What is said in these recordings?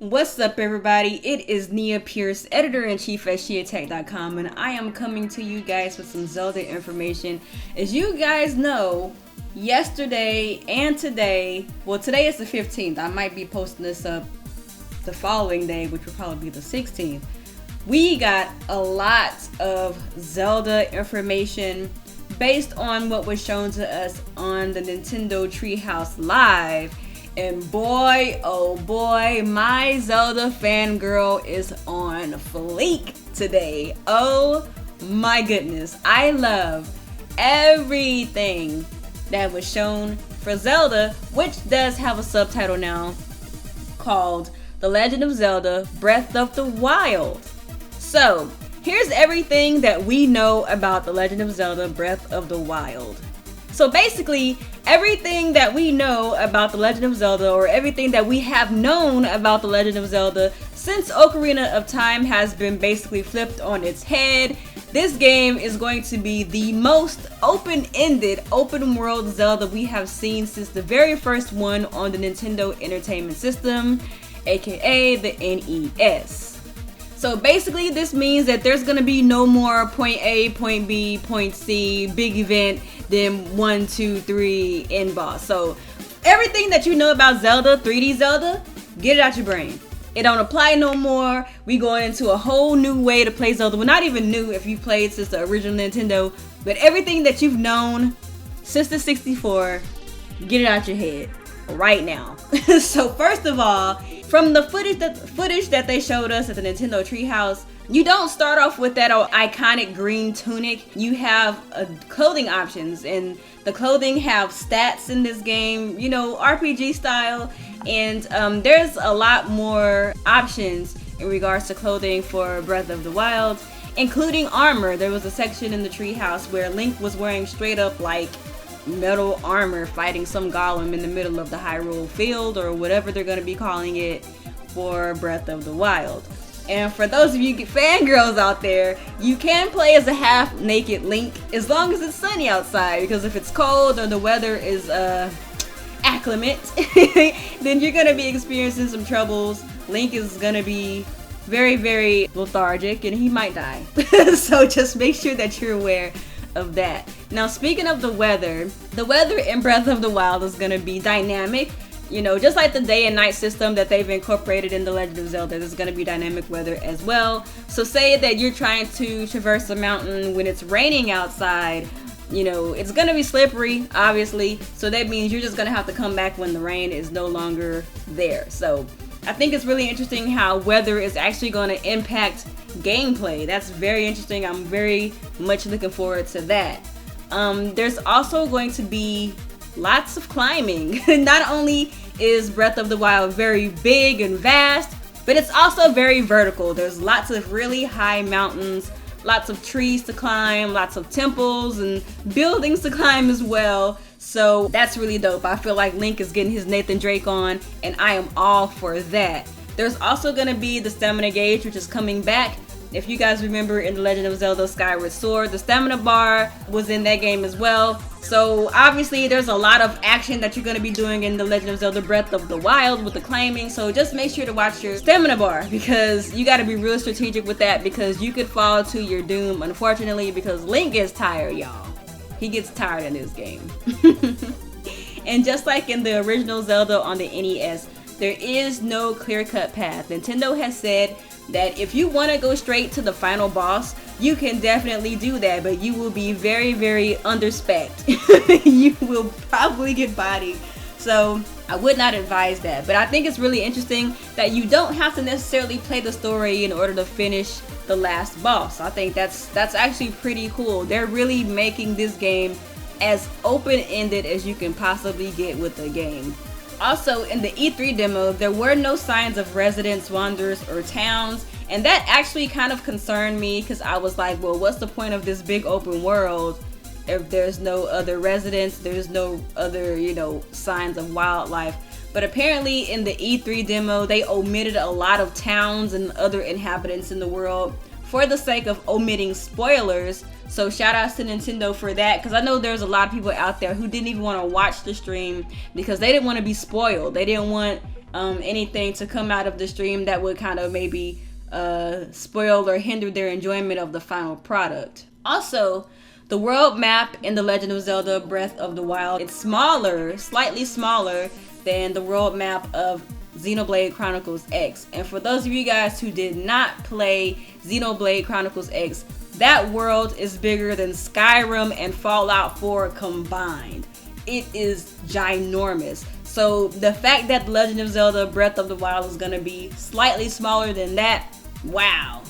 What's up, everybody? It is Nia Pierce, editor-in-chief at SheAttackTV, and I am coming to you guys with some Zelda information. As you guys know, yesterday and today, well, today is the 15th. I might be posting this up the following day, which will probably be the 16th. We got a lot of Zelda information based on what was shown to us on the Nintendo Treehouse Live. And boy, oh boy, my Zelda fangirl is on fleek today. Oh my goodness. I love everything that was shown for Zelda, which does have a subtitle now called The Legend of Zelda Breath of the Wild. So, here's everything that we know about The Legend of Zelda Breath of the Wild. So basically, everything that we know about The Legend of Zelda, or everything that we have known about The Legend of Zelda since Ocarina of Time has been basically flipped on its head. This game is going to be the most open-ended, open-world Zelda we have seen since the very first one on the Nintendo Entertainment System, aka the NES. So basically, this means that there's going to be no more point A, point B, point C, big event, then 1, 2, 3, end boss. So everything that you know about Zelda, 3D Zelda, get it out your brain. It don't apply no more. We going into a whole new way to play Zelda. Well, not even new if you played since the original Nintendo, but everything that you've known since the 64, get it out your head right now. So first of all, from the footage that they showed us at the Nintendo Treehouse, you don't start off with that iconic green tunic. You have clothing options, and the clothing have stats in this game, you know, RPG style, and there's a lot more options in regards to clothing for Breath of the Wild, including armor. There was a section in the Treehouse where Link was wearing straight up like metal armor fighting some golem in the middle of the Hyrule field, or whatever they're going to be calling it for Breath of the Wild. And for those of you fangirls out there, you can play as a half-naked Link as long as it's sunny outside, because if it's cold or the weather is acclimate, then you're going to be experiencing some troubles. Link is going to be very, very lethargic, and he might die. So just make sure that you're aware of that. Now, speaking of the weather in Breath of the Wild is going to be dynamic. You know, just like the day and night system that they've incorporated in The Legend of Zelda, there's going to be dynamic weather as well. So say that you're trying to traverse a mountain when it's raining outside, you know, it's going to be slippery, obviously. So that means you're just going to have to come back when the rain is no longer there. So I think it's really interesting how weather is actually going to impact gameplay. That's very interesting. I'm very much looking forward to that. There's also going to be lots of climbing. Not only is Breath of the Wild very big and vast, but it's also very vertical. There's lots of really high mountains, lots of trees to climb, lots of temples and buildings to climb as well. So that's really dope. I feel like Link is getting his Nathan Drake on, and I am all for that. There's also going to be the stamina gauge, which is coming back. If you guys remember in The Legend of Zelda Skyward Sword, the stamina bar was in that game as well. So obviously there's a lot of action that you're going to be doing in The Legend of Zelda Breath of the Wild with the climbing. So just make sure to watch your stamina bar, because you got to be real strategic with that, because you could fall to your doom, unfortunately, because Link gets tired, y'all. He gets tired in this game. And just like in the original Zelda on the NES, there is no clear-cut path. Nintendo has said that if you want to go straight to the final boss, you can definitely do that, but you will be very, very underspec. You will probably get bodied. So I would not advise that. But I think it's really interesting that you don't have to necessarily play the story in order to finish the last boss. I think that's actually pretty cool. They're really making this game as open-ended as you can possibly get with the game. Also, in the E3 demo, there were no signs of residents, wanderers, or towns, and that actually kind of concerned me, because I was like, well, what's the point of this big open world if there's no other residents, there's no other, you know, signs of wildlife? But apparently in the E3 demo, they omitted a lot of towns and other inhabitants in the world for the sake of omitting spoilers. So shout outs to Nintendo for that, because I know there's a lot of people out there who didn't even want to watch the stream because they didn't want to be spoiled. They didn't want anything to come out of the stream that would kind of maybe spoil or hinder their enjoyment of the final product. Also, the world map in The Legend of Zelda Breath of the Wild, it's smaller, slightly smaller than the world map of Xenoblade Chronicles X. And for those of you guys who did not play Xenoblade Chronicles X, that world is bigger than Skyrim and Fallout 4 combined. It is ginormous. So the fact that The Legend of Zelda Breath of the Wild is gonna be slightly smaller than that, wow.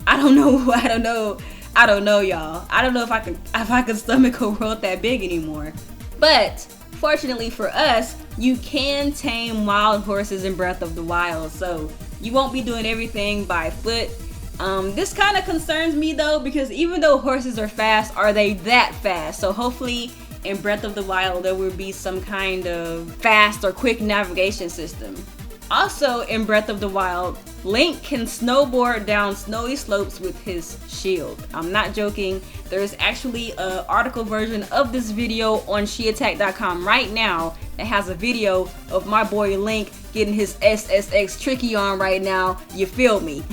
I don't know, y'all. I don't know if I can stomach a world that big anymore. But fortunately for us, you can tame wild horses in Breath of the Wild, so you won't be doing everything by foot. This kind of concerns me though, because even though horses are fast, are they that fast? So hopefully in Breath of the Wild there will be some kind of fast or quick navigation system. Also in Breath of the Wild, Link can snowboard down snowy slopes with his shield. I'm not joking. There's actually an article version of this video on SheAttack.com right now that has a video of my boy Link getting his SSX tricky on right now. You feel me?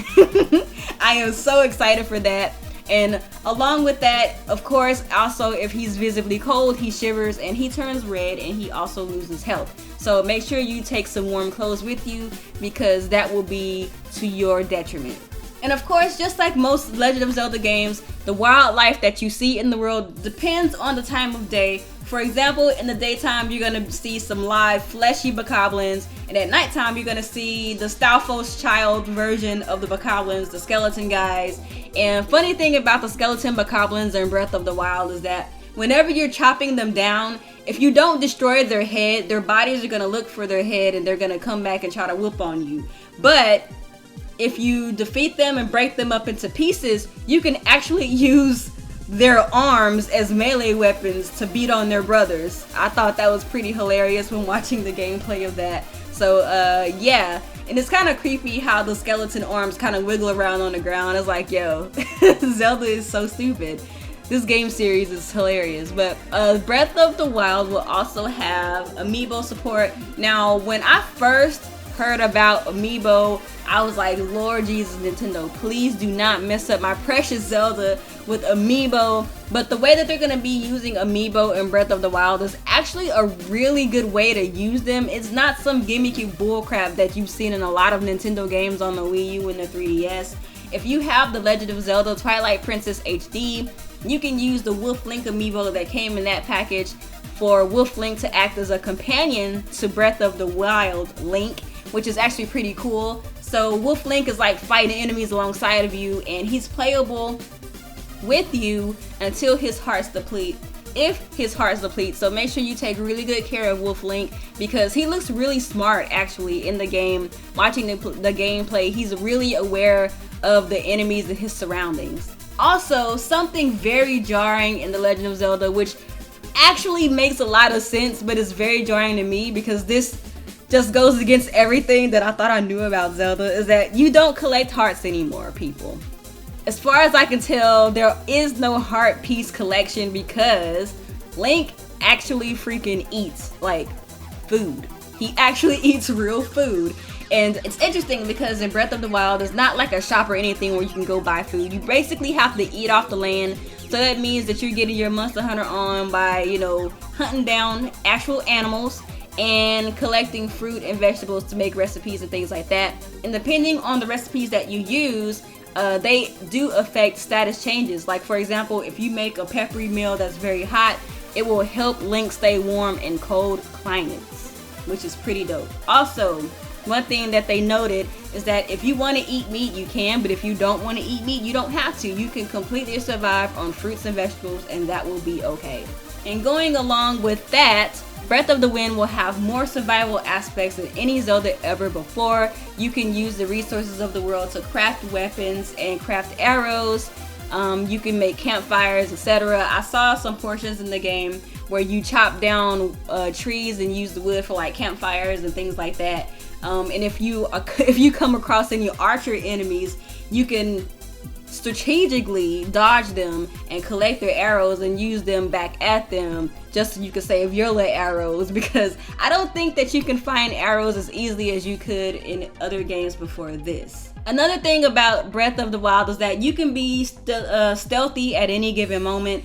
I am so excited for that. And along with that, of course, also if he's visibly cold, he shivers and he turns red and he also loses health. So make sure you take some warm clothes with you because that will be to your detriment. And of course, just like most Legend of Zelda games, the wildlife that you see in the world depends on the time of day. For example, in the daytime, you're gonna see some live fleshy bokoblins, and at nighttime, you're gonna see the Stalfos child version of the bokoblins, the skeleton guys. And funny thing about the skeleton bokoblins in Breath of the Wild is that whenever you're chopping them down, if you don't destroy their head, their bodies are gonna look for their head and they're gonna come back and try to whoop on you. But if you defeat them and break them up into pieces, you can actually use their arms as melee weapons to beat on their brothers. I thought that was pretty hilarious when watching the gameplay of that. So yeah, and it's kind of creepy how the skeleton arms kind of wiggle around on the ground. It's like, yo, Zelda is so stupid. This game series is hilarious. But Breath of the Wild will also have amiibo support. Now, when I first heard about amiibo, I was like, Lord Jesus, Nintendo, please do not mess up my precious Zelda with amiibo. But the way that they're going to be using amiibo in Breath of the Wild is actually a really good way to use them. It's not some gimmicky bullcrap that you've seen in a lot of Nintendo games on the Wii U and the 3DS. If you have the Legend of Zelda Twilight Princess HD, you can use the Wolf Link amiibo that came in that package for Wolf Link to act as a companion to Breath of the Wild Link, which is actually pretty cool. So Wolf Link is like fighting enemies alongside of you, and he's playable with you until his hearts deplete, if his hearts deplete. So make sure you take really good care of Wolf Link because he looks really smart actually in the game. Watching the gameplay, he's really aware of the enemies and his surroundings. Also, something very jarring in The Legend of Zelda, which actually makes a lot of sense, but it's very jarring to me because this just goes against everything that I thought I knew about Zelda, is that you don't collect hearts anymore, people. As far as I can tell, there is no heart piece collection because Link actually freaking eats, like, food. He actually eats real food. And it's interesting because in Breath of the Wild, it's not like a shop or anything where you can go buy food. You basically have to eat off the land. So that means that you're getting your Monster Hunter on by, you know, hunting down actual animals and collecting fruit and vegetables to make recipes and things like that. And depending on the recipes that you use, they do affect status changes. Like for example, if you make a peppery meal that's very hot, it will help Link stay warm in cold climates, which is pretty dope. Also, one thing that they noted is that if you want to eat meat, you can, but if you don't want to eat meat, you don't have to. You can completely survive on fruits and vegetables, and that will be okay. And going along with that, Breath of the Wind will have more survival aspects than any Zelda ever before. You can use the resources of the world to craft weapons and craft arrows. You can make campfires, etc. I saw some portions in the game where you chop down trees and use the wood for like campfires and things like that. And if you come across any archer enemies, you can strategically dodge them and collect their arrows and use them back at them just so you can save your little arrows, because I don't think that you can find arrows as easily as you could in other games before this. Another thing about Breath of the Wild is that you can be stealthy at any given moment.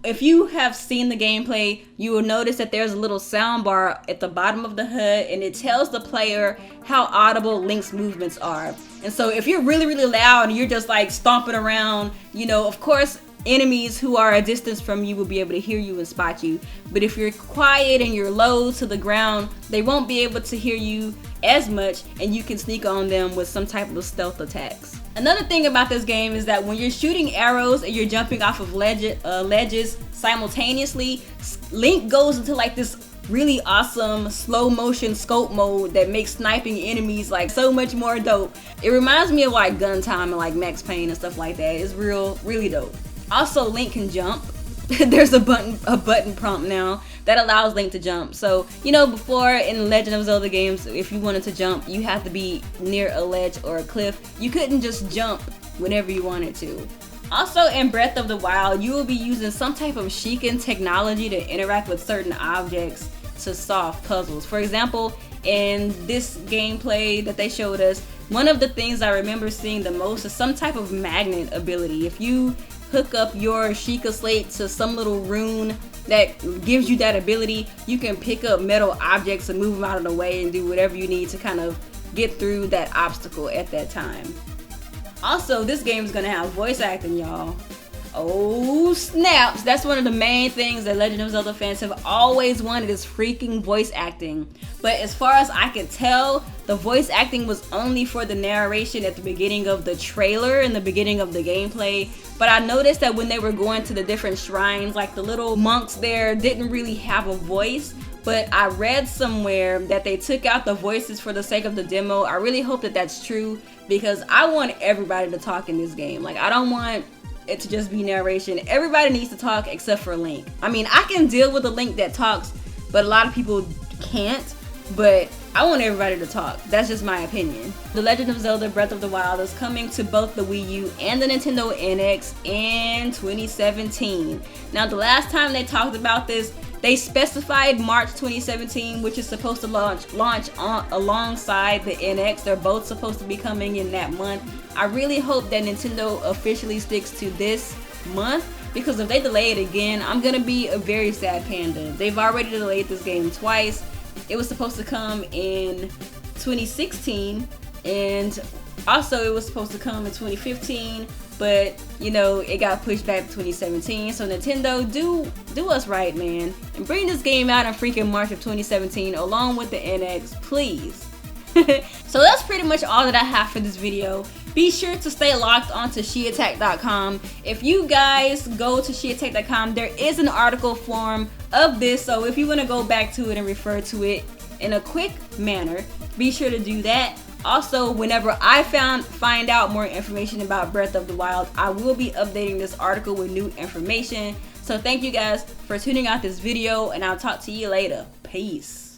If you have seen the gameplay, you will notice that there's a little sound bar at the bottom of the HUD, and it tells the player how audible Link's movements are. And so if you're really, really loud and you're just like stomping around, you know, of course, enemies who are a distance from you will be able to hear you and spot you. But if you're quiet and you're low to the ground, they won't be able to hear you as much, and you can sneak on them with some type of stealth attacks. Another thing about this game is that when you're shooting arrows and you're jumping off of ledges simultaneously, Link goes into like this really awesome slow motion scope mode that makes sniping enemies like so much more dope. It reminds me of like Gun Time and like Max Payne and stuff like that. It's really dope. Also, Link can jump. There's a button prompt now that allows Link to jump. So, you know, before in Legend of Zelda games, if you wanted to jump, you have to be near a ledge or a cliff. You couldn't just jump whenever you wanted to. Also, in Breath of the Wild, you will be using some type of Sheikah technology to interact with certain objects to solve puzzles. For example, in this gameplay that they showed us, one of the things I remember seeing the most is some type of magnet ability. If you hook up your Sheikah slate to some little rune that gives you that ability, you can pick up metal objects and move them out of the way and do whatever you need to kind of get through that obstacle at that time. Also, this game is gonna have voice acting, y'all. Oh snaps, that's one of the main things that Legend of Zelda fans have always wanted, is freaking voice acting. But as far as I could tell, the voice acting was only for the narration at the beginning of the trailer and the beginning of the gameplay. But I noticed that when they were going to the different shrines, like the little monks there didn't really have a voice. But I read somewhere that they took out the voices for the sake of the demo. I really hope that that's true, because I want everybody to talk in this game. Like, I don't want it to just be narration. Everybody needs to talk except for Link. I mean, I can deal with a Link that talks, but a lot of people can't. But I want everybody to talk. That's just my opinion. The Legend of Zelda Breath of the Wild is coming to both the Wii U and the Nintendo NX in 2017. Now, the last time they talked about this, they specified March 2017, which is supposed to launch alongside the NX. They're both supposed to be coming in that month. I really hope that Nintendo officially sticks to this month, because if they delay it again, I'm gonna be a very sad panda. They've already delayed this game twice. It was supposed to come in 2016, and also it was supposed to come in 2015, but you know, it got pushed back to 2017. So Nintendo, do us right, man, and bring this game out in freaking March of 2017 along with the NX, please. So that's pretty much all that I have for this video. Be sure to stay locked onto SheAttack.com. If you guys go to SheAttack.com, there is an article form of this, so if you want to go back to it and refer to it in a quick manner, be sure to do that. Also, whenever I find out more information about Breath of the Wild, I will be updating this article with new information. So thank you guys for tuning out this video, and I'll talk to you later. Peace.